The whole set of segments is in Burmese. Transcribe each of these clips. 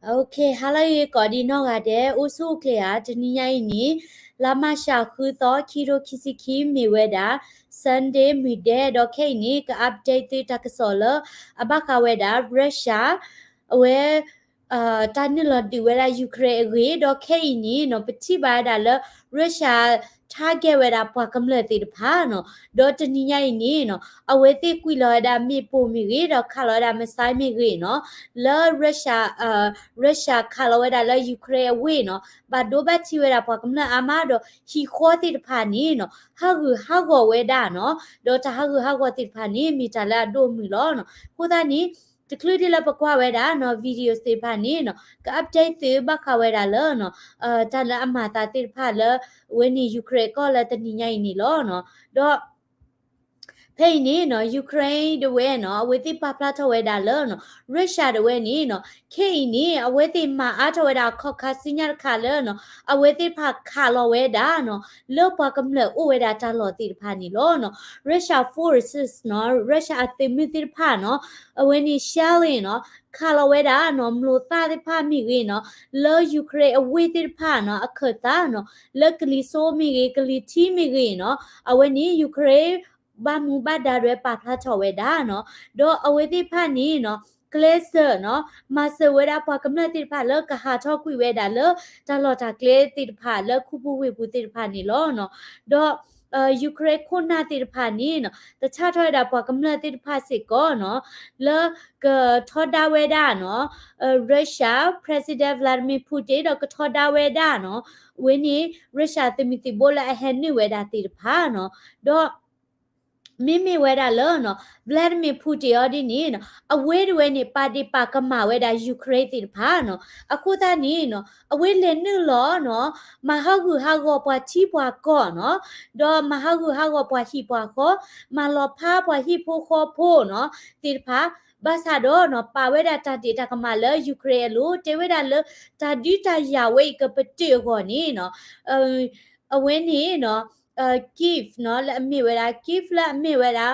โอเคฮัลโหลก่อนดีนอกอะเดอุสุเคลียตนิยายนี้ลามาชาคือตอคิโรคิซิคิมีเวดาซันเดย์มีเดดโอเคนี่ก็อัปเดตตักโซลอะบักาเวดารัสเซียเวตานิลอดีเวลายูเครนเวดโอเคนี่เนาะปฏิบัติดาลรัสเซียท่าเกเวดาปากำเลติดพาเนาะดอตนิยายนี้เนาะเอาเวทีกุยลอดามีปูมีรีดอกคาลอดาไม่ใช่มีรีเนาะแล้วรัสเซียคาลอเวดาแล้วยูเครนเวเนาะบาดโดบัติเวดาปากำเลอามาดอฮีโคติดพานี่เนาะฮาโกเวดาเนาะดอตาฮาโกติดพานี่มีตาลาโดมิลอเนาะคูตานี้ตะคลุดีละปะกว่าเวดาเนาะวิดีโอสเตพานี่เนาะก็อัปเดตตือบักคาเวดาเลเนาะตาละอามาตาติดพาเลเวนี่ยูเครนก็ละตะนี่ใหญ่นี่ลอเนาะดอเพยนี่เนาะยูเครนเดเวเนาะเวติปาพลาทเวดาเลเนาะรัสเซียเดเวนี่เนาะเคนี่อเวติมาอาทเวดาคอคาซิญาคาเลเนาะอเวติพาคาลอเวดาเนาะเลปากำเลอเวดาตาลอติพานี่ลอเนาะรัสเซียฟอร์ซเนาะรัสเซียอติมิติพาเนาะเวนี่เชลลีเนาะคาลอเวดาเนาะมโลตาติพามีรีเนาะเลยูเครนเวติพาเนาะอเคตาเนาะเลกลิโซมีรีกลิทีมีรีเนาะเวนี่ยูเครนบามูบาดาเรปาพลาทเวดาเนาะโดอเวติพานี่เนาะเคลเซอร์เนาะมาเซเวดาพากำเนิดติดผ่านเลิกกะหาทอคุยเวดาเลิกตลอดจากเคลติดผ่านเลิกคูบูเวบูติดผ่านนี่ล้อเนาะโดยูเครนคนนาติดผ่านนี่เนาะแต่ชาทอยดาพากำเนิดติดผ่านสิก็เนาะเลิกก็ทอดาเวดาเนาะรัสเซียประธานาธิบดีวลาดิเมียร์ปูตินแล้วก็ทอดาเวดาเนาะวันนี้รัสเซียติมิติโบลาเฮนนี่เวดาติดผ่านเนาะโดมิเวดาเลเนาะวลาดิเมียร์ปูตินอดีนี่เนาะอเวดเวนี่ปาดิปากมาเวดายูเครนติดผ่านเนาะအခုตานี่เนาะอเวเลนึลอเนาะมาฮากูฮากอปาชีปาก่อเนาะดอมาฮากูฮากอปาชีปาขอมาลอพาปาฮีโพขอโพเนาะติดผาบาซาโดเนาะปาเวดาตาติตากมาเลยูเครนลูเตเวดาเลตาดิตายาเวกะปะติก่อนี่เนาะเอออเวนี่เนาะgift เนาะและมีเวลา gift และมีเวลา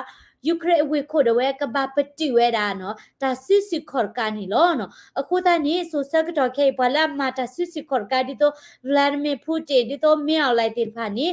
ยูเครนวิโคดเวกบาปติเวดาเนาะตาซิขอร์กานิโลเนาะအခုตานี้โซเซกตอเคปลามาตาซิขอร์กาดิโตวลาดิเมียร์ปูตินดิโตมีเอาไลติดพานี้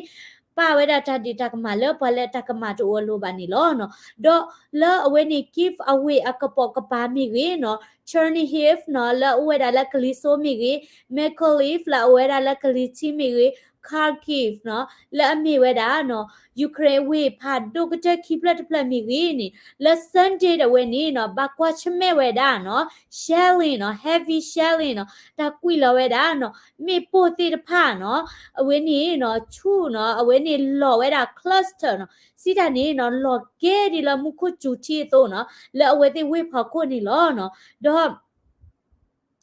ป้าเวดาตาดิตากมาเลปาเลตากมาตัวโลบานิโลเนาะดอเลเวนี่ give away อะกะปอกะปามีรีเนาะ Chernihiv เนาะและเวดาละกลิโซมีรี Mykolaiv และเวดาละกลิชิมีรีKharkiv เนาะและมีเวดาเนาะยูเครนวีพาดูกจะคิปละพลมีรีนี่และซันเดย์เวนี่เนาะบักว่าชเมเวดาเนาะ shelling เนาะ heavy shelling เนาะตากุยละเวดาเนาะมีโปติพาเนาะเวนี่เนาะชูเนาะเวนี่ลอเวดา cluster เนาะสิดานี่เนาะลอเกดีละมุคุจูทีโตเนาะและเวติวิพาโคนี่ลอเนาะดอ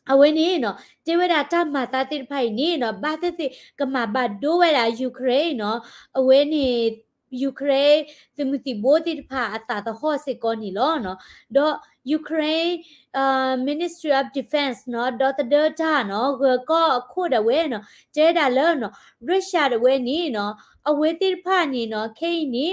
เอาไว้นี่เนาะเจเวดาตามมาตาติดไผ่นี่เนาะบาเตติกมาบาดูเวลายูเครนเนาะเอาไว้นี่ยูเครนติมติโบติดผาอัตตาตะข้อสิกอนี่ล้อเนาะดอยูเครนMinistry of Defense เนาะดอตเดอร์จ้าเนาะก็คูดเอาไว้เนาะเจดาเลเนาะรัสเซียเอาไว้นี่เนาะเอาไว้ติดผานี่เนาะเคนี่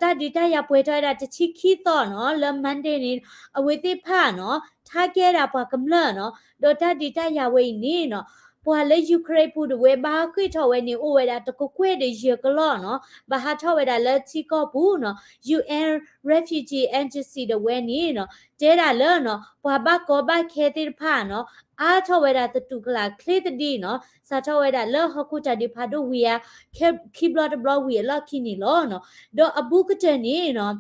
ตาดิตายาป่วยตาดาตะชิคิต่อเนาะแล้วมันเดนี่เอาไว้ติดผาเนาะถ้าแกราปากำเลเนาะดอตาดิตายาเวนี่เนาะปัวเลยูเครนพูดเวบาคุยทอเวนี่โอเวดาตะกุเควเดเยกลอเนาะบาฮาทอเวดาเลชิกอบูเนาะ UN Refugee Agency เดเวนี่เนาะเจดาเลเนาะปัวบากอบาเคติพาเนาะอาทอเวดาตะตุกลาคลิตดีเนาะซาทอเวดาเลฮกุจาดิพาดูเวียคิบลอดบลอเวียลอคินี่ลอเนาะดออบุกเจนี่เนาะ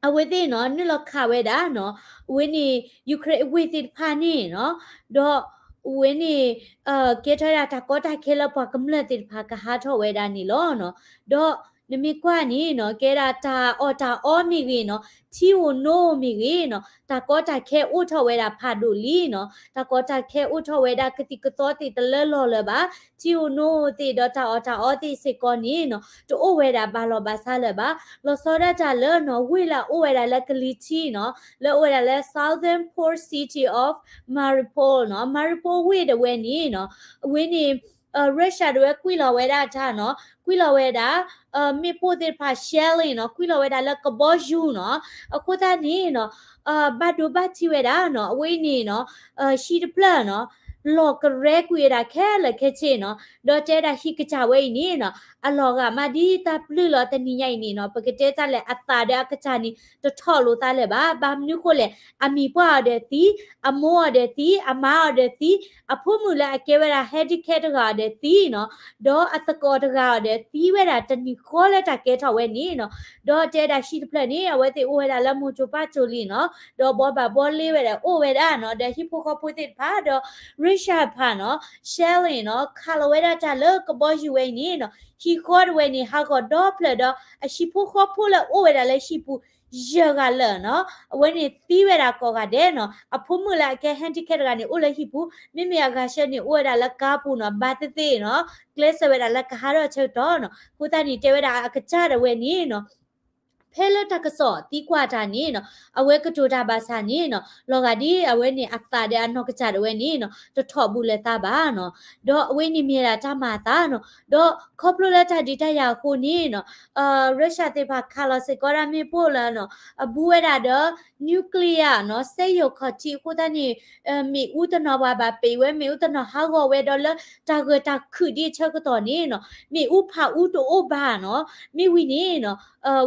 เอาไว้ดิเนาะนี่เราข่าวไว้ได้เนาะเว้นี่ยูเครนเวติดพานี่เนาะดอเว้นี่เกทราตาก็ตาเคลปากำเลติดพากะหาทอไว้ได้นี่ลอเนาะดอนมีกว่านี่เนาะเกราตาออมีรีเนาะที่โอโนมีรีเนาะตาก็ตาเคอุทอไว้ได้พาดูลีเนาะตาก็ตาเคอุทอไว้ได้กติกตอติตะเลลอเลยบาที่โอโนติดอตาออติสิกอนี่เนาะตัวโอไว้ได้บาลอบาซาเลยบาลอซอดาจาเลเนาะวิลาโอเวดาเลกลิชีเนาะเลโอเวดาเล Southern Port City of Mariupol เนาะ Mariupol วิเดเวนี่เนาะวินี่ Russia တွေကွီလော်ဝဲတာတာနော်ကွီလော်ဝဲတာမေပိုတဲ့ဖာ shelling နော်ကွီလော်ဝဲတာလကဘောယူနော်အခုတာနေနော်ဘတ်ဒိုဘတ်ချီဝဲတာနော်အဝေးနေနော်ရှိတပလနော်လော်ကရဲကွေတာခဲလခဲချေနော်ဒေါ်တဲတာဟိကချဝဲနေနော်အလော်ကမဒီတာပလူလော်တနီညိုင်နေနော်ပကတဲကြလဲအတာတဲ့အကချာနီတထော်လို့တာလဲဘာဘာမြုခိုလဲအမီပွားတဲ့တီအမောတဲ့တီအမားတဲ့တီအဖို့မူလာအကဲဝဲတာ handicap ကတဲ့တီနော်ဒေါ်အတကောတကတဲ့တီဝဲတာတနီခေါ်လဲတာကဲထော်ဝဲနေနော်ဒေါ်တဲတာရှိတပလက်နေဝဲတီအိုဝဲတာလမိုချိုပါချိုလီနော်ဒေါ်ဘောဘာဘောလေးဝဲတာအိုဝဲတာနော်တဲ့ဟိပိုကပိုတိဖာဒေါ် Richard ဖာနော် shelling နော်ခါလဝဲတာတာလကဘောယူဝဲနေနော်ဟီခေါ်ဝဲနေဟာကောဒေါ်ဖလက်ဒေါ်အရှိပိုခေါ်ဖိုလဲအိုဝဲတာလဲရှိပူရကလနော်ဝဲနေသီးဝဲတာကောကတဲ့နော်အဖို့မူလာကဲ handicap ကနေအိုလဲဟိပူမိမရကရှက်နေအိုဝဲတာလကားပူနော်ဘာတသေးနော် class ဝဲတာလကဟာတော့ချက်တော့နော်ကိုတာနေတဲဝဲတာအကကြရဝဲနေနော်ဖဲလတကစောတီကွာတာနေနော်အဝဲကတိုတာဘာစာနေနော်လောကဒီအဝဲနေအတာတဲ့အနောက်ကကြရဝဲနေနော်တထော့ဘူးလဲတာဘာနော်ဒေါ်အဝဲနေမြေတာတမတာနော်ဒေါ်ခေါပလိုလက်တာဒီတရကိုနေနော်ရုရှားတေဖာခါလစကောရမေပိုလနော်အဘူးဝဲတာတော့နျူကလ িয়ার နော်စေယုတ်ခတိကိုတနေမေဦးတနော်ဘာပေဝဲမေဦးတနော်ဟာကောဝဲဒေါ်လတာကတာခုဒီချက်ကတော့နေနော်မေဦးဖာဦးတိုဘာနော်မေဝီနေနော်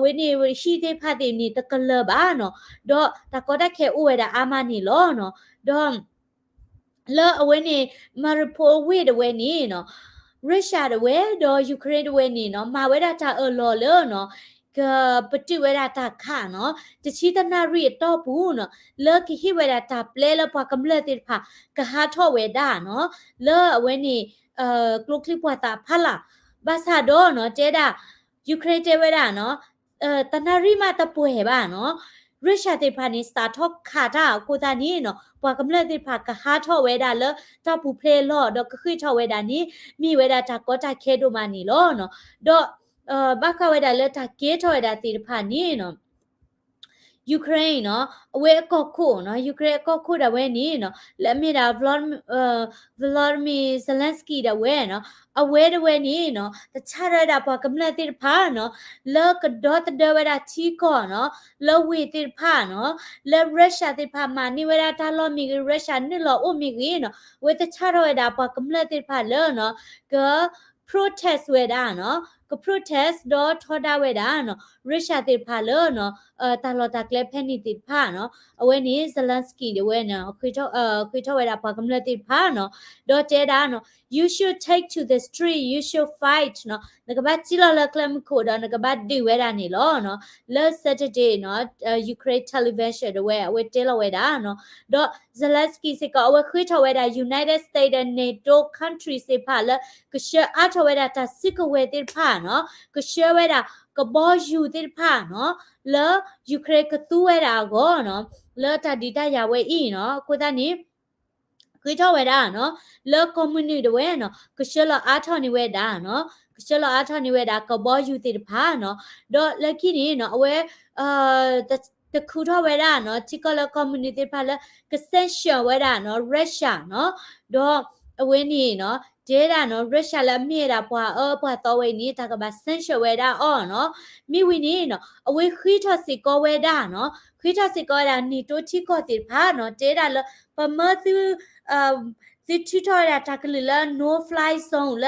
ဝဲနေရှိသေးဖတ်တယ်နေတကလဘာနော်ဒေါ်တကောတက်ခဲဥဝဲတာအာမနီလောနော်ဒေါ်လောအဝဲနေမာရဖိုဝဲတဝဲနေနော်ရုရှားတဝဲဒေါ်ယူကရိန်းတဝဲနေနော်မာဝဲတာတာလော်လောနော်ကပတိဝဲတာတာခါနော်တချီတနာရီတော့ဘူးနော်လောကဟိဝဲတာတာပလဲလပွားကမလတိဖာကဟာထောဝဲတာနော်လောအဝဲနေကလုကလိပွားတာဖလာဘာသာတော့နော်တဲတာယူကရိန်းတဲဝဲတာနော်တနာရီမတပွေဘာနော်ရုရှားတေဖာနေစတာထောခါတာကိုတာနေနော်ပွာကမလတေဖာကဟာထောဝဲတာလတပူဖလေလောတော့ကခိထောဝဲတာနေမိဝဲတာတာကောတာခဲဒိုမနီလောနော်တော့ဘာကဝဲတာလတာကေထောဝဲတာတေဖာနေနော်ယူကရိန်းနော်အဝဲအကောက်ခုနော်ယူကရိန်းအကောက်ခုတဝဲနေနော်လက်မြတာဗလော်ဒမီဇလန်စကီတဝဲနော်အဝဲတဝဲနေနော်တခြားရတာပွားကမလတိဖာနော်လောကဒေါ်တဝဲတာချီကောနော်လောဝေတိဖာနော်လေရုရှားတိဖာမနိဝဲတာလောမီရုရှားနိလောအိုမီကြီးနော်ဝဲတခြားရတာပွားကမလတိဖာလောနော်က protest ဝဲတာနော်က protest တော့ထော်တာဝဲတာနော်ရုရှားတိဖာလောနော်တာလောတာကလဖဲနီတိဖာနော်အဝဲနေဇလန်စကီတဝဲနော်ခွေထောဝဲတာပွားကမလတိဖာနော်တော့တဲတာနော် you should take to the street you should fight နော်ငကဘာချီလောလကလမ်ကိုတော့ငကဘာဒီဝဲတာနေလောနော် last saturday နော် ukraine television တဝဲအဝဲတဲလောဝဲတာနော်တော့ zelensky စကအဝဲခွေထောဝဲတာ united states and nato countries စဖာလကရှအထောဝဲတာတစစ်ကဝဲတိဖာနော်ကရှဝဲတာကဘောယူတိဖာနော်လောယူကရိန်းကတူဝဲတာကိုနော်လောတာဒီတာရဝဲဤနော်ကိုတာနေခွေထောဝဲတာနော်လောကွန်မြူနီတဝဲနော်ကရှလအားထောနေဝဲတာနော်ကရှလအားထောနေဝဲတာကဘောယူတိဖာနော်တော့လက်ခိနေနော်အဝဲတခုထောဝဲတာနော်ချီကလကွန်မြူနီတိဖာလကဆန်ရှဝဲတာနော်ရုရှားနော်တော့အဝဲနေနော်ဒေတာနော်ရုရှားလာမြေတာပွာပွာတော်ဝဲနေတာကဘာဆန်ရှဝဲတာအော်နော်မိဝီနေနော်အဝဲခွေးထစီကောဝဲတာနော်ခွေးထစီကောတာနီတိုချီကောတိဖာနော်ဒေတာလပမသူဒီချီထော်ရတာကလလ no fly zone လ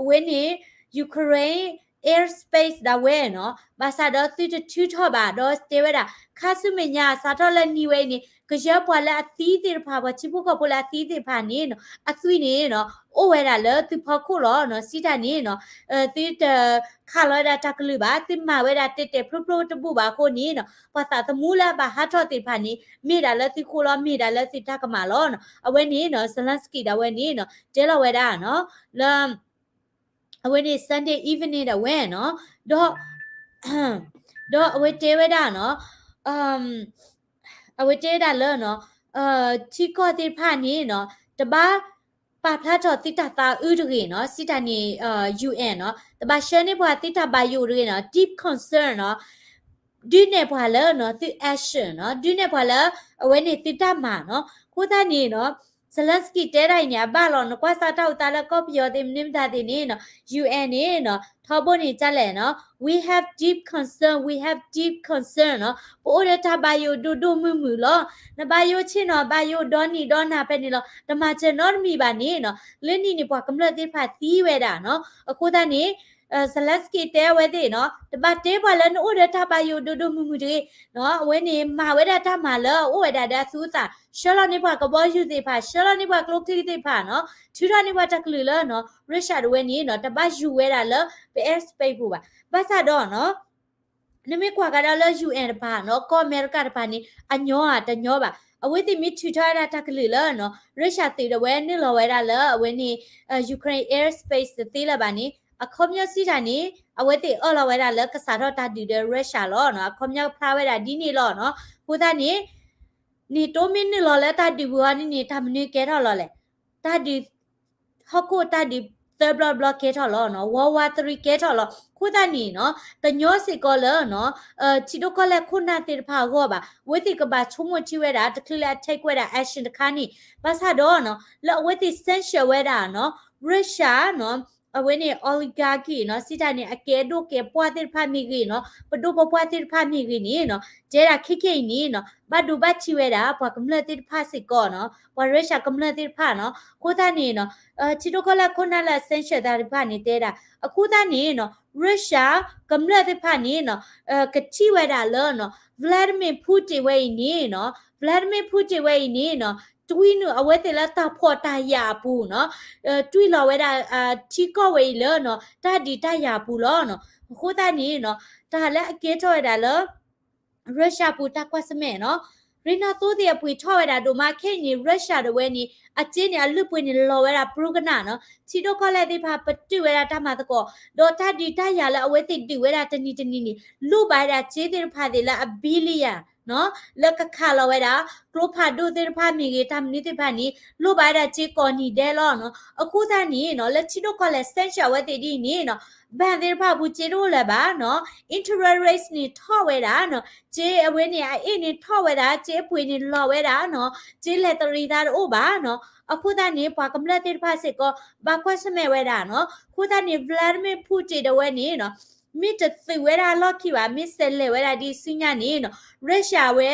အဝဲနေ Ukraine airspace ဒါဝဲနော်ဘာသာတော့သူချီထော်ပါတော့တေဝဲတာခါဆုမညာစာထော်လနီဝဲနေကရပွာလာအသီးတေဖာဘချီပုကပလာသီးတေဖာနေနော်အသွိနေနော်အိုဝဲတာလေသူဖခုလောနော်စီတာနေနော်တိတခါလောတာတကလူပါတိမဝဲတာတက်တက်ဖလိုဖလိုတပူပါကိုနေနော်ပတာသမူလာပါဟာထောတေဖာနေမိတာလေတိခိုလောမိတာလေတိတကမလောနော်အဝဲနေနော်ဇလန်စကီဒါဝဲနေနော်တဲလောဝဲတာနော်လမ်အဝဲနေ Sunday evening da ဝဲနော်တော့အဝဲတဲဝဲတာနော်အဝဲတဲတာလောနော်ချီကောတိဖာနေနော်တပါပါဖလာတော့တိတတာဥဒရေနော်စီတနေ UN နော်တပါရှယ်နေဘွာတိတပါယူရေနော် deep concern နော်ဒီနေဘွာလောနော်တိ action နော်ဒီနေဘွာလောအဝဲနေတိတမှာနော်ကိုသားနေနော် ဇလန်စကီတဲတိုင်းညာဘာလောနကွာစာတောက်တာလကောပြောတဲ့မြင်တာတဲ့နေနော် UN နေနော်ထောဖို့နေကြလဲနော် we have deep concern နော်ပိုရတာဘာယိုဒူမှုလောနဘာယိုချင်းနော်ဘာယိုဒေါနီဒေါနာပဲနေလောတမချေနော်မီပါနေနော်လင်းနီနေပွားကမ္လတိဖာသီးဝဲတာနော်အခုတည်းနေဇလန်စကီတဲဝဲတဲ့နော်တပတ်တဲပါလဲနိုရတာဘာယိုဒူမှုတွေနော်ဝဲနေမာဝဲတာမှာလောဝဲတာဒါသူးတာရှောလနေပါကဘောယူသေးပါရှောလနေပါကလုတ်ကလေးသေးပါနော်ထူရနေပါတကလူလောနော်ရရှာဝဲနေနော်တပတ်ယူဝဲတာလောပဲစပိတ်ဖို့ပါဘာသာတော့နော်နမေကွာကတော့လော UN ပါနော်ကောအမေရိကတပါနေအညောတညောပါအဝိတိမီထူထားတာတကလူလောနော်ရရှာသေးတယ်ဝဲနေလောဝဲတာလောအဝဲနေ Ukraine airspace သေးလာပါနေအခုမြစီတာနေအဝဲတိအော်လောဝဲတာလောကစားတော့တာဒီရရှာလောနော်အခုမြဖားဝဲတာဒီနေလောနော်ဟိုသားနေนี่โตมินนี่ลอလဲตาดิบัวนี่ทำนี่แกทอลอလဲตาดิฮอกโกตาดิเตบลอแกทอลอเนาะวาวา3แกทอลอခုတနီနော်တညောစီကောလနော်ချီတိုကလည်းခုနာတေဖာကောပါဝိတိကပါချုံမချီဝဲတာတခလထိတ်ခွဲတာ action တခါနီဘာသာတော့နော်လောဝိတိ sensual ဝဲတာနော် Russia နော်အဝင်းနေ oligarchy နော်စစ်တာနေအကဲတို့ကပွားတဲ့ဖာမိကြီးနော်ပဒုပပွားတဲ့ဖာမိကြီးနီနော်ကျဲတာခိနီနော်ဘာဒူဘတ်ချီဝဲတာပွားကမ္လတဲ့ဖာစစ်ကောနော်ပွား Russia ကမ္လတဲ့ဖာနော်ခိုးတာနေနော်ချီတိုကလည်းခုနာလာ sensual တာဖာနေတဲ့တာအခုတာနေနော် Russia ကမ္လတဲ့ဖာနေနော်ကချီဝဲတာလောနော် Vladimir Putin ဝဲနေနော် Vladimir Putin ဝဲနေနော်တွီးနအဝဲတယ်လာတာဖော်တာရဘူးနော်တွီးလောဝဲတာချီကောဝဲလောနော်တာဒီတာရဘူးလောနော်ခိုးတာနေနော်ဒါလည်းအကဲထော်ရတာလောရုရှားပူတာကွာစမဲနော်ရင်းနာတိုးတဲ့ပွေထော်ရတာတို့မခဲနေရုရှားတဝဲနေအချင်းနေအလွပွေနေလောဝဲတာပရုကနာနော်ချီတော့ခလဲတဲ့ဖာပတူဝဲတာတမတကောဒေါ်တာဒီတာရလည်းအဝဲတိတူဝဲတာတနီနီလူပါတာချေးတဲ့ဖာတဲ့လားအဘီလီယာနော်လက်ကခါလောဝဲတာကလိုဖာဒိုတဲ့ဖာမီကြီးတမ်နေတဲ့ဖာနီလူပါတာချေကောနီဒဲလောနော်အခုသားနီနော်လက်ချီတော့ခလဲစန်ရှာဝဲတဲ့ဒီနီနော်ဘန်တဲ့ဖာဘူးချေတော့လဲပါနော် interest rate နီထောက်ဝဲတာနော်ချေအဝဲနေအေးနေထောက်ဝဲတာချေပွေနေလောဝဲတာနော်ချေလက်တရီသားအိုပါနော်အခုသားနေပွားကမ္လတဲ့ဖာစစ်ကောဘာကွက်စမဲဝဲတာနော်ခုသားနေ Vladimir Putin တဝဲနေနော်မိတသဝဲတာလော့ခိပါမစ်ဆဲလေဝဲတာဒီစညာနေနော်ရုရှားဝဲ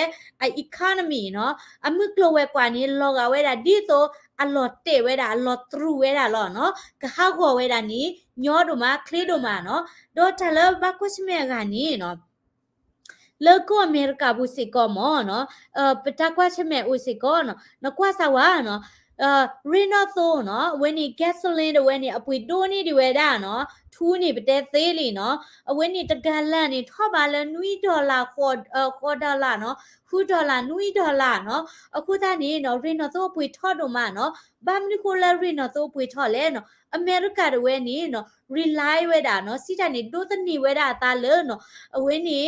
economy နော်အမှုကလဝဲကွာနေလောကဝဲတာဒီတော့အလော့တေဝဲတာအလော့ထရူဝဲတာလောနော်ကဟောက်ခေါ်ဝဲတာနီညောတို့မှာခလေးတို့မှာနော်ဒေါ်တလဘကွစမဲကနီနော်လောကအမေရိကဘူးစစ်ကောမောနော်ပတကွာချမဲဦးစစ်ကောနော်နကွာဆဝါနော်ရီနိုသောနော်ဝင်းနီဂက်ဆလင်းတဝဲနီအပွေတိုးနီဒီဝဲတာနော်ထူးနေပတဲသေးလီနော်အဝင်းနီတကလန့်နေထော့ပါလဲနွီဒေါ်လာခေါ်ဒေါ်လာနော်ခုဒေါ်လာနွီဒေါ်လာနော်အခုသားနေနော်ရီနိုသောအပွေထော့တော့မနော်ဘာမနီကိုလာရီနိုသောအပွေထော့လဲနော်အမေရိကတဝဲနီနော် rely ဝဲတာနော်စီတာနေတိုးတနီဝဲတာသားလဲနော်အဝင်းနီ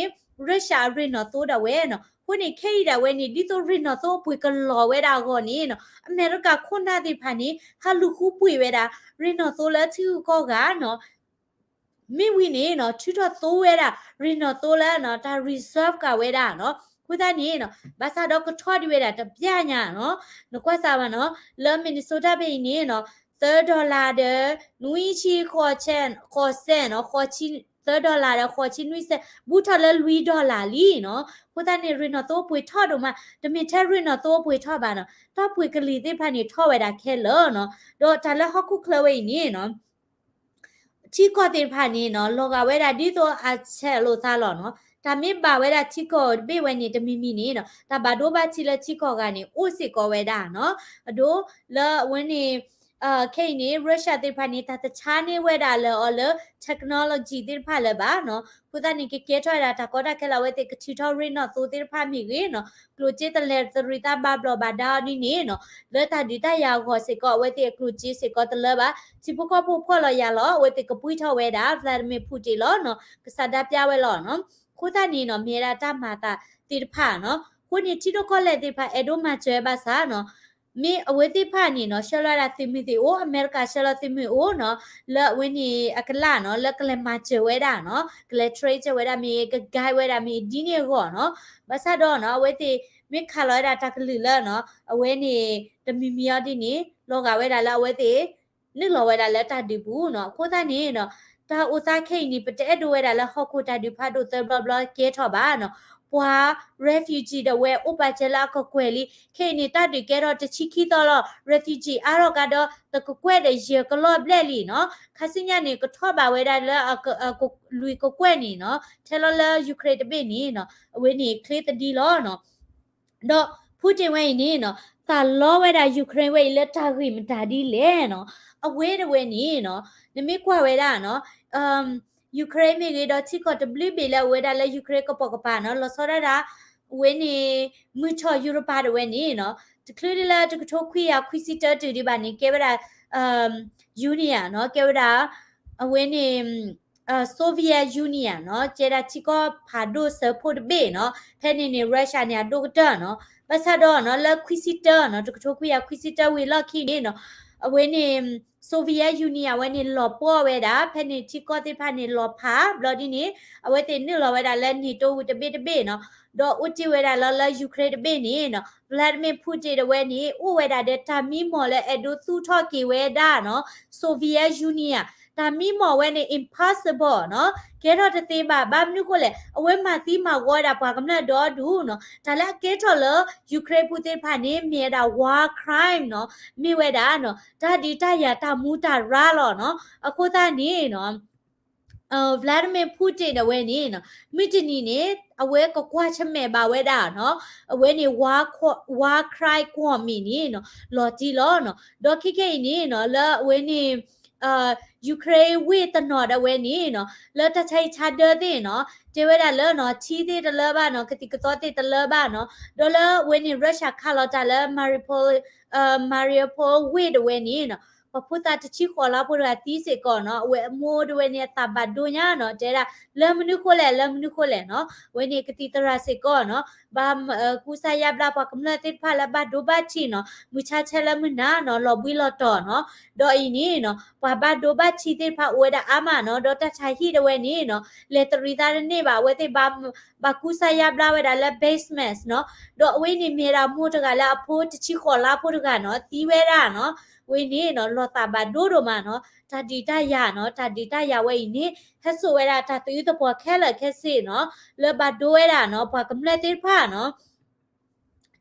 ရုရှားရီနိုသောတဝဲနော်ခုနေခေးတာဝဲနေဒီတော့ရီနော်တော့ပွေကလော်ဝဲတာကောနေနော်အမေရိကခုနာတိဖာနေဟာလူခုပွေဝဲတာရီနော်တော့လက်ချူကောကနော်မိဝီနေနော်ချူတော့သိုးဝဲတာရီနော်တော့လဲနော်ဒါ reserve ကဝဲတာနော်ခုသားနေနော်ဘာသာတော့ကထော်ဒီဝဲတာတပြညာနော်နကွက်စားပါနော်လော်မင်နီဆိုတာပဲနေနော်$3တဲ့နွီချီခေါ်ဆန်နော်ခေါ်ချီ$3တဲ့ခေါ်ချီနွီဆက်ဘူးထလဲလွီဒေါ်လာလီနော်ခုသားနေရီနော်တော့ပွေထော့တော့မှတမင်ထဲရီနော်တော့ပွေထော့ပါနော်တော့ပွေကလေးတဲ့ဖာနေထော့ဝဲတာခဲလောနော်တော့ဒါလည်းဟခုခလဝဲနေနော်ချီကောတဲ့ဖာနေနော်လောကဝဲတာဒီတော့အချက်လို့သားလောနော်ဒါမင်းပါဝဲတာချီကောဘေးဝဲနေတမီမီနေနော်ဒါဘာတော့ဘာချီလဲချီကောကနေအိုစစ်ကောဝဲတာနော်အဒိုလောဝင်းနေခေနေရုရှားတိဖာနေတာတခြားနေဝဲတာလောလ technology တိဖာလပါနော်ခုတနီကကဲထွားတာကောတာကလာဝဲတိကချီထော်ရီနော်သိုတိဖာမိကေနော်ကလိုချေတလေသရီတာဘာဘလဘာဒါနီနေနော်လက်တာဒီတာယာခေါ်စေကောဝဲတိကလိုချေစေကောတလပါချီပကောဖို့ဖော်လရလောဝဲတိကပွိထော်ဝဲတာ Vladimir Putin လောနော်ကစားတာပြဝဲလောနော်ခုတနီနော်မြေရာတာမာတာတိဖာနော်ခုနေချီတော့ကောလက်တိဖာအဒိုမချဲပါစာနော်มีอเวติพานี่เนาะชลาติมิติโออเมริกาชลาติมิโอเนาะละวินี่อะกะละเนาะละกะเลมาเจเวดาเนาะกะเลเทรดเจเวดามีกะไกเวดามีดินี่ก็เนาะบาซาดอเนาะเวติ มิคาลอยดาตักลือเลเนาะเอาไว้นี่ตะมีมียดินี่โลกาไว้ดาละเอาไว้ตินึกรอไว้ดาละตาดิบูเนาะโคตานี่เนาะตาอุตาเคินี่ปะเตดูไว้ดาละฮอคูตาดิพาดูเตบลาเกทอบาเนาะပွာ refugee တဝဲဥပချလာကကွယ်လီခေနီတတွေကဲတော့တချီခီတော့ refugee အရောကတော့တကကွယ်တဲ့ရေကလော့ဘလက်လီနော်ခစညနေကထောပါဝဲဒါလဲလူကကွယ်နီနော်ထဲလောလယူကရိန်းတပိနီနော်အဝင်းနီခလစ်တဒီလောနော်တော့ဖူတင်ဝဲနီနော်သာလောဝဲဒါယူကရိန်းဝဲလက်တာခိမတာဒီလဲနော်အဝဲတဝဲနီနော်နမိကွယ်ဝဲဒါနော်ယူကရိန်းမြေကတော့ချီကတဘလီဘီလာဝဲဒါလဲယူကရိန်းကပေါကပါနော်လောစောရတာဝဲနေမူချောယူရိုပါတဝဲနေနော်တကလလာတကထိုခွေရခွီစီတာတူဒီပါနေကေဗရာယူနီယာနော်ကေဗရာအဝဲနေဆိုဗီယက်ယူနီယံနော်ကျေတာချီကဖာဒိုဆဖို့တဘေနော်ဖဲနေနေရုရှားနေဒိုကတာနော်ပတ်ဆာတော့နော်လက်ခွီစီတာနော်တကထိုခွေရခွီစီတာဝေလောက်ခိနေနော်အဝဲနေဆိုဗီယက်ယူနီယံဝဲနေလော်ပေါ်ဝဲတာဖဲနေချီကောတိဖာနေလော်ဖာဘလော်ဒီနေအဝဲတင်နေလော်ဝဲတာလက်နေတိုးတဘေတဘေနော်တော့ဥတီဝဲတာလော်လယူကရိန်းတဘေနေနော်ဗလာဒီမီပူတီတဝဲနေဥဝဲတာတဲ့တာမီမော်လဲအဒိုသူထော့ကီဝဲတာနော်ဆိုဗီယက်ယူနီယံတာမီမော်ဝဲနေ impossible နော်ကဲတော့တသေးပါဘာမနုကိုလေအဝဲမှာသီးမှာဝါတာပါကမလက်တော့ဒူနော်ဒါလကဲထော်လယူကရိန်းပူတိဖာနေမြေတာ war crime နော်မိဝဲတာနော်ဒါဒီတရတာမူတာရာလောနော်အခုသားနေနော်ဗလာဒီမီပူတင်တဝဲနေနော်မိတနီနေအဝဲကကွာချမဲပါဝဲတာနော်အဝဲနေဝါခရိုက်ကွာမီနေနော်လော်တီလောနော်ဒေါ်ခိခိနေနော်လာအဝဲနေယူကရိန်းဝေတနော်တဝဲနေနော်လာတချိုင်ချာဒတဲ့နော်တေဝဲတာလောနော်ချီသေးတလဘာနော်ကတိကတော့တဲ့တလဘာနော်ဒေါ်လာဝဲနေရုရှားခါလောတာလာမာရီပိုဝေတဝဲနေနော်ပပူတာတချီခေါ်လာဖို့ရတီးစေကောနော်အဝဲအမိုးတဝဲနေတာဘတ်ဒိုညာနော်တဲတာလမ်နုခိုလဲနော်ဝဲနေကတိတရာစေကောနော်ဘာကူဆာယဘလာပကမလတိဖလာဘတ်ဒိုဘတ်ချီနော်မူချာချဲလမနာနော်လော်ဘီလော်တော်နော်ဒေါ်အင်းနီနော်ဘာဘတ်ဒိုဘတ်ချီတိဖဝဲတာအာမနော်ဒေါ်တချာဟီတဝဲနေနော်လေတရီတာနေပါဝဲတိဘာကူဆာယဘလာဝဲတာလဲ basement နော်ဒေါ်အဝဲနေမြေတာမို့တကလာအဖိုးတချီခေါ်လာဖို့တကနော်တီးဝဲတာနော်ဝေနေနော်လော်တာဘာဒိုဒိုမနော်တာဒီတာရနော်တာဒီတာရဝဲနေဟက်ဆိုဝဲတာတာတူတပေါ်ခဲလက်ခဲစေနော်လော်ဘာဒိုဝဲတာနော်ဘာကမလက်တိဖာနော်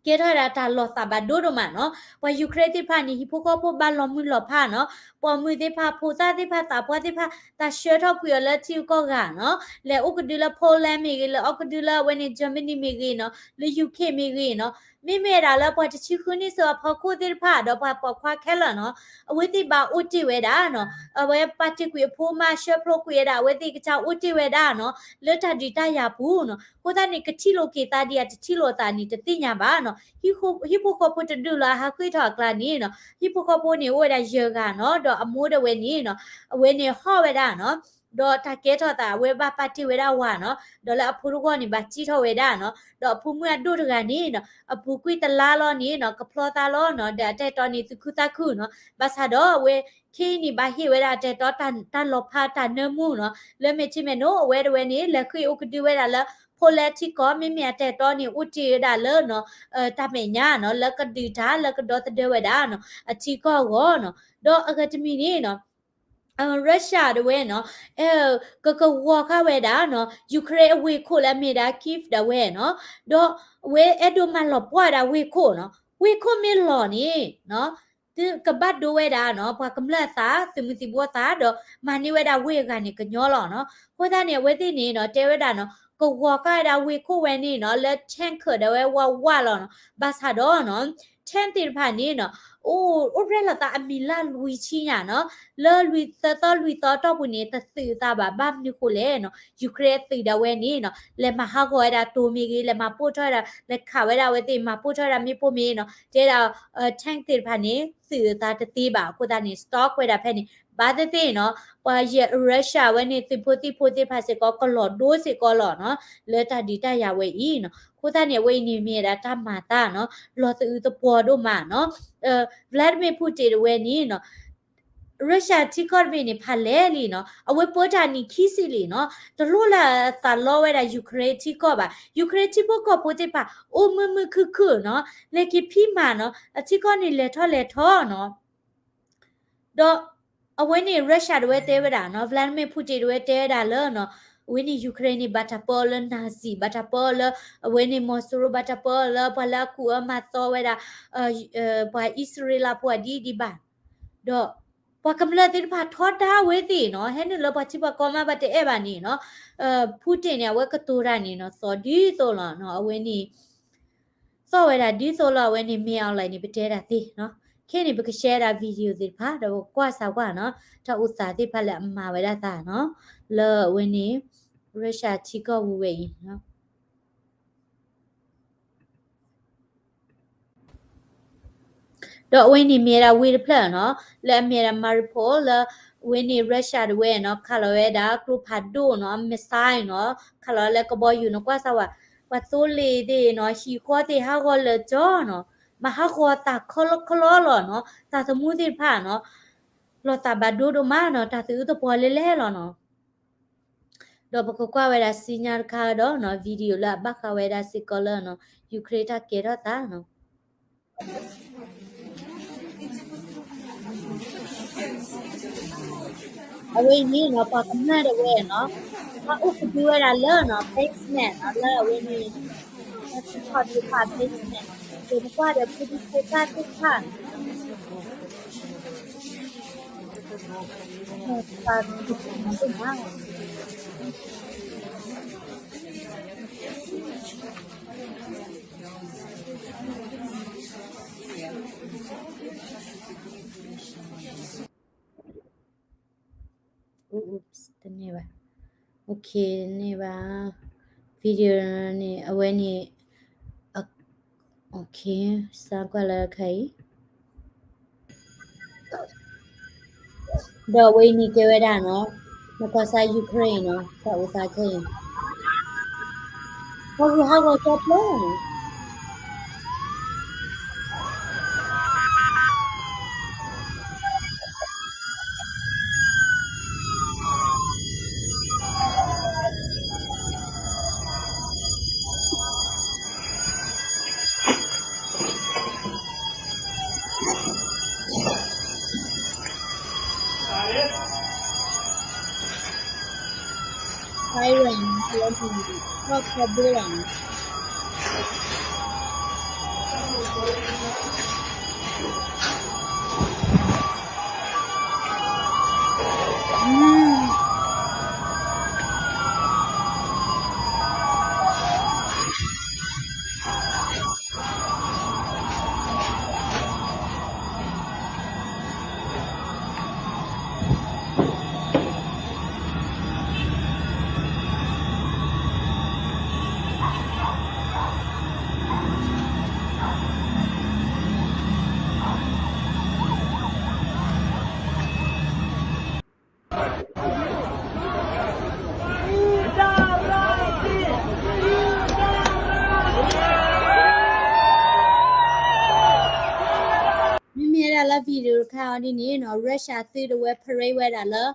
ကဲရတာလော်တာဘာဒိုဒိုမနော်ဘာယူကရိန်းတိဖာနီဟီဖိုကောပိုဘာလော်မူလော်ဖာနော်ပေါ်မူတိဖာဖိုတာတိဖာတာပွားတိဖာတာရှေထောက်ကွေလက်တီကောကနော်လေဥကဒူလာပိုလန်မီလေဥကဒူလာဝဲနေဂျမနီမီကေနော်လေယူကေမီကေနော်မိမေရာလာပေါ်တချီခုနီဆိုဖခုတိဖာတော့ပေါ်ခွာခဲလနော်အဝိတိပါဥတိဝဲတာနော်အဝဲပါတိကွေဖိုးမရှေဖရိုကွေတာအဝိတိကချောဥတိဝဲတာနော်လွတ်တာဒီတရဘူးနော်ကိုသားနေကတိလိုကေတာဒီယတတိလိုတာနီတတိညာပါနော်ဟီပိုကောပတဒူလာဟာခွေထောက်ကလာနီနော်ဟီပိုကောပိုနေဝဲတာရေကနော်တော့အမိုးတဝဲနီနော်အဝဲနေဟော့ဝဲတာနော်တော့တကဲထော်တာဝဲပါပါတိဝဲတာဝါနော်ဒေါ်လာအဖူရကောနေပါချီထော်ဝဲတာနော်တော့အဖူမွေဒိုတကနေနော်အပူကွိတလာလောနေနော်ကဖလောတာလောနော်တဲ့တော်နေသူခုတခုနော်ဘာသာတော့ဝဲခင်းနေပါဟိဝဲတာတဲ့တော်တန်လောဖာတနမှုနော်လဲမချိမဲနော်ဝဲတဝဲနေလက်ခွေဥကတိဝဲတာလားpolitical မိမြတ်တဲ့တော်နေဥတီဒါလောနော်တမညာနော်လက်ကဒီတာလက်ကဒေါ်တဲ့ဝဲတာနော်အချီကောကောနော်တော့အကဒမီနေနော်ရုရှားတဝဲနော်ကဝါခဝဲတာနော်ယူကရိန်းအဝေခိုလဲမိတာကိဖ်တဝဲနော်တော့ဝဲအဲ့ဒိုမလောပွားတာဝေခိုနော်ဝေခိုမီလောနေနော်ဒီကဘတ်ဒိုဝဲတာနော်ဘာကမလက်သာသူမစီဘောတာတော့မနီဝဲတာဝေကနေကညောလောနော်ခိုးသားနေဝဲသိနေနော်တဲဝဲတာနော်ကဝါခတာဝေခိုဝဲနေနော်လက်ချန်ခဒဝဲဝါလောနော်ဘာသာတော့နော်ချန်တီဖာနေနော်အိုရလာတာအမီလာလူချီညာနော်လော်လူတော့ပူနေတဲ့သီတာဘာမနုကိုလေနော်ယူကရိန်းသီတာဝဲနေနော်လေမဟာကိုရတာတိုမီကြီးလေမပို့ထွက်တာလေခါဝဲတာဝဲတိမပို့ထွက်တာမိပို့မီနော်တဲတာချန်တီဖာနေသီတာတတိပါကိုတာနေ stock ဝဲတာဖဲနေဘာတဲ့နော်ပွာရရုရှားဝဲနေသဖိုတိဖာစေကောကလော်ဒိုးစေကောလော်နော်လေတာဒီတာရဝဲဤနော်ကိုတာနေဝဲနေမြေတာတမတာနော်လော်သူတပေါ်တို့မှာနော်ဗလာဒီမီပူတီဝဲနေနော် รัสเซียที่ก็เป็นพันเล่ลีเนาะเอาไว้ปวดจานี่ขี้สิลีเนาะตลอดละตลอดเวลายูเครนที่ก็แบบยูเครนที่พวกก็ปวดจะปะโอ้มือคือเนาะเลกิพี่มาเนาะที่ก็นี่เลท่อเนาะดอเอาไว้นี่รัสเซียด้วยเตวดาเนาะวลาดิเมียร์ปูตินด้วยเตวดาเลยเนาะวันนี้ยูเครนนี่บัตรปอลนาซีบัตรปอลวันนี้มอสโรบัตรปอลพลาคูมาโตเวดาพออิสราเอลพอดีบ้าดอพอกำลังติดพาทอดดาวเวทีเนาะเห็นแล้วพอชิบะก็มาบัตรเอวานี่เนาะปูตินเนี่ยว่าก็ตัวรานี่เนาะสอดีโตละเนาะวันนี้สอเวดาดีโตละวันนี้ไม่เอาอะไรนี่ไปเจอได้ทีเนาะแค่นี้ไปก็แชร์วิดีโอติดพาเดี๋ยวกว่าสาวกว่าเนาะถ้าอุตส่าห์ติดพาแล้วมาไว้ได้ตาเนาะแล้ววันนี้รัสเซียที่ก็เว้ยเนาะดอกวันนี้มีอะไรวิลเพลเนาะแล้วมีอะไรมาริโพแล้ววันนี้รัสเซียด้วยเนาะคาร์ลเวดากรุ๊ปฮัดดูเนาะมิสไซล์เนาะคาร์ลแล้วก็บอกอยู่เนาะกว่าสาวว่าตัวเลดเนาะชีควอที่ฮากอลจ้อเนาะมาฮากอตาคลอหรอเนาะตาสมุติผ่าเนาะเราตาบัดดูดูมาเนาะตาตื้อตัวพอเล่ๆหรอเนาะดอกก็กว่าเวลาสัญญาณคาร์ดเนาะวิดีโอละบักเวลาสิกอลเนาะยูเครนตาเกรตาเนาะเอาไว้นี่เนาะปากหน้าเดเว้เนาะมาอุปดูเวลาเลอเนาะเบสแมนเนาะเลอเว้นี่มาสิพอดูผ่านเบสแมนเดี๋ยวกว่าเดี๋ยวพูดโคต้าทุกผ่านตาดูมันเป็นมากอุ๊บส์ตัวนี้ว่ะโอเคนี่ว่าวิดีโอนี่เอาไว้นี่โอเคสามก็แล้วใครเดี๋ยวไว้นี่เกวดาเนาะมาภาษายูเครนเนาะภาษาไทยเพราะว่าเขาชอบเล่น Siren, Telepathy, vocabulary. Mira video ka ni no Russia through the web parade where la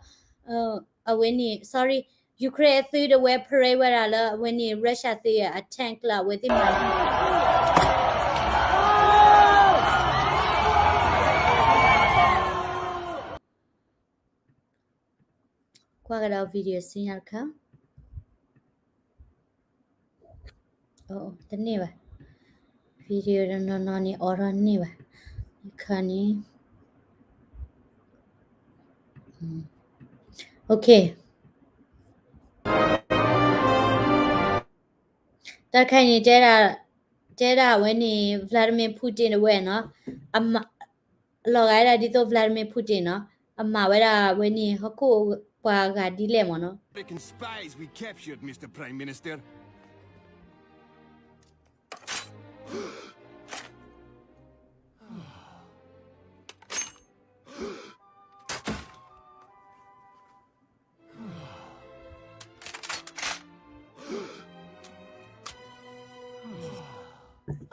when sorry Ukraine through the web parade where la when Russia through a tank la with him กว่าเราวิดีโอสิญาณค่ะโอ้ตอนนี้ว่ะวิดีโอนอนนี่ออรันนี่ว่ะคันนี้โอเคตาใครนี่เจดาวันนี้วลาดิเมียร์ปูตินเว้ยเนาะลอไกได้ดิโตวลาดิเมียร์ปูตินเนาะเวลาวันนี้เขาคู่กว่ากาดีเลยมั้งเนาะ American spies we captured, Mr. Prime Minister.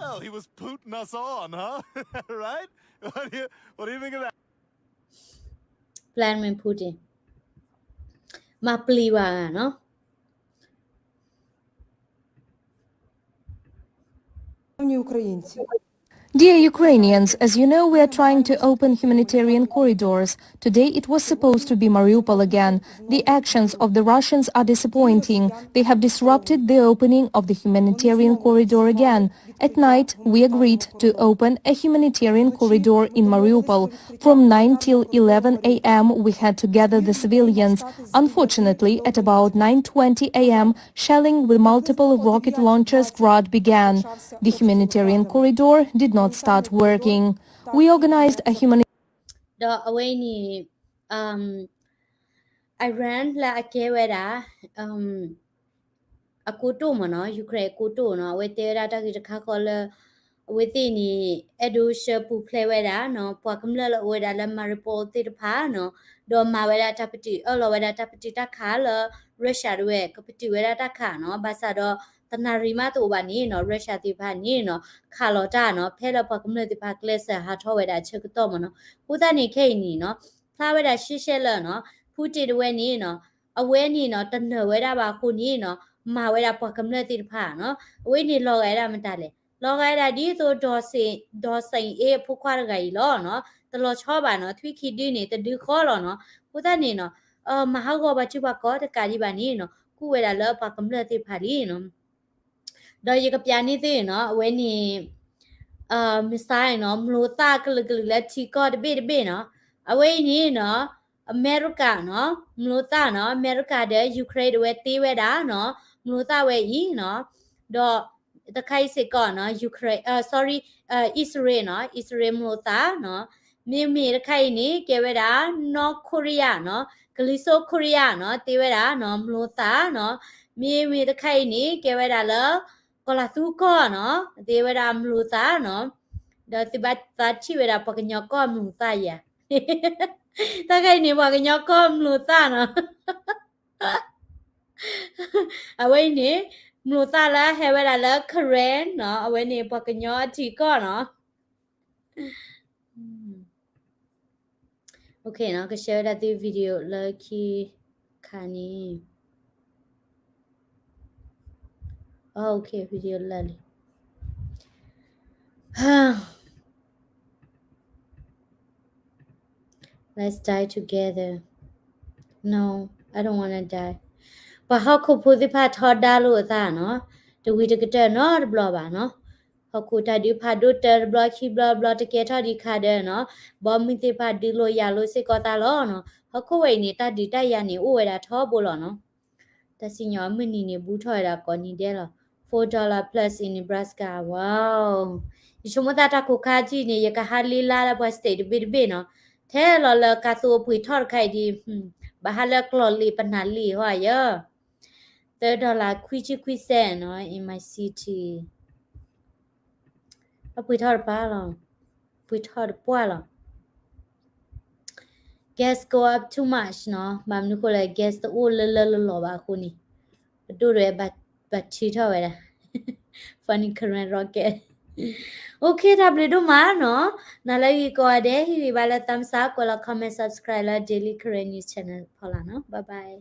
Oh, he was putting us on, huh? Right? What do you think of that? Vladimir Putin มาปลีว่าเนาะ Українці. Dear Ukrainians, as you know, we are trying to open humanitarian corridors. Today it was supposed to be Mariupol again. The actions of the Russians are disappointing. They have disrupted the opening of the humanitarian corridor again. At night, we agreed to open a humanitarian corridor in Mariupol. From 9 till 11 a.m. we had to gather the civilians. Unfortunately, at about 9:20 a.m., shelling with multiple rocket launchers Grad began. The humanitarian corridor did not start working. We organized a humanitarian တော့အဝေးနေIran လာအကဲဝဲတာအကူတိုမနော်ယူကရိန်းကူတိုနော်ဝဲတဲရတာကခါခေါ်လဝဲတိနီအဒူရှပူဖလဲဝဲတာနော်ပွားကမလလဝဲတာလမာရပိုတိတဖာနော်ဒေါ်မာဝဲတာတပတိအော်လဝဲတာတပတိတခါလရုရှားရွဲကပတိဝဲတာတခါနော်ဘာသာတော့တနာရီမတူပါနီနော်ရုရှားတိဖာနီနော်ခါလောတာနော်ဖဲလပွားကမလတိဖာကလစ်ဟာထောဝဲတာချက်ကတော့မနော်ဟူတနေခိနီနော်ဖလာဝဲတာရှစ်ရှဲလနော်ဖူတီတဝဲနီနော်အဝဲနီနော်တနဝဲတာပါခုနီနော်มาเวลาปอกกำเนิดติดผ่าเนาะเว้ยนี่รอไอ้ดามันตาเลยรอไอ้ดาดีตัวดอเซงเอผู้ควาไกล้อเนาะตลอดชอบอ่ะเนาะทวิคิดดีนี่แต่ดื้อข้อหรอเนาะผู้ตานี่เนาะมหากบจุบก็ตะกาดีบานี่เนาะกูเวลาเลปอกกำเนิดติดผ่าลีเนาะดอยกับยานี่ติเนาะเว้ยนี่มิสไซล์เนาะมโลตากลึกๆแล้วทีก็เบเนาะเอาไว้นี่เนาะอเมริกาเนาะมโลตาเนาะอเมริกาเดยูเครนเวตีเวดาเนาะมนุษย์เวยีเนาะดอตะไคร้สิก่อนเนาะยูเครนsorry อิสราเอลเนาะอิสราเอลมนุษย์เนาะมีตะไคร้นี่เกเวดานอร์ทโคเรียเนาะกลิโซโคเรียเนาะตีเวดาเนาะมนุษย์เนาะมีตะไคร้นี่เกเวดาละกลาซูก็เนาะตีเวดามนุษย์เนาะดอติบัตตาชิเวดาปกญอก็มนุษย์ยะตะไคร้นี่ปกญอก็มนุษย์เนาะเอาไว้นี่มนุษย์ละเฮเวลาละคเรนเนาะเอาไว้นี่ปกญอทีก็เนาะโอเคเนาะก็แชร์ได้ที่วิดีโอเลยคีคานี้โอเควิดีโอเลย Let's die together no I don't want to dieปะเฮาคุพูดิพาทอดดาโลตาเนาะตะวีตะกะเตเนาะบลอบาเนาะเฮาคุตาดิพาดูเตบลอคีบลอตะเกทอดิคาเดเนาะบ่มิติพาดิโลยาโลสิกอตาลอเนาะเฮาคุไว้นี่ตาดิตายานี่โอเวดาทอโบลอเนาะตะสิญอมนี่นี่บูถอยดากอนี่เดล$4 plus in Nebraska wow ดิชมตาตะคุคาจีนี่ยะกะฮาลีลาละบัสเตดเบเนาะแท้ลอละกะตัวปุยทอดไข่ดีบะฮาละกลอลีปัญหาลีฮอเยอะ$3 quiche no in my city เอาปุยทอดป้าหรอปุยทอดป้าหรอ gas go up too much เนาะบางนึกว่า gas ตัวอู้เลหรอบาคุณนี่ดูเลยบัดชีเท่าไหร่ละ funny current rocket โอเคทับเลยดูมาเนาะนาลายก็ได้ฮิวิบาลตัมซากก็ละ comment subscribe ละ daily current news channel พอละเนาะ bye bye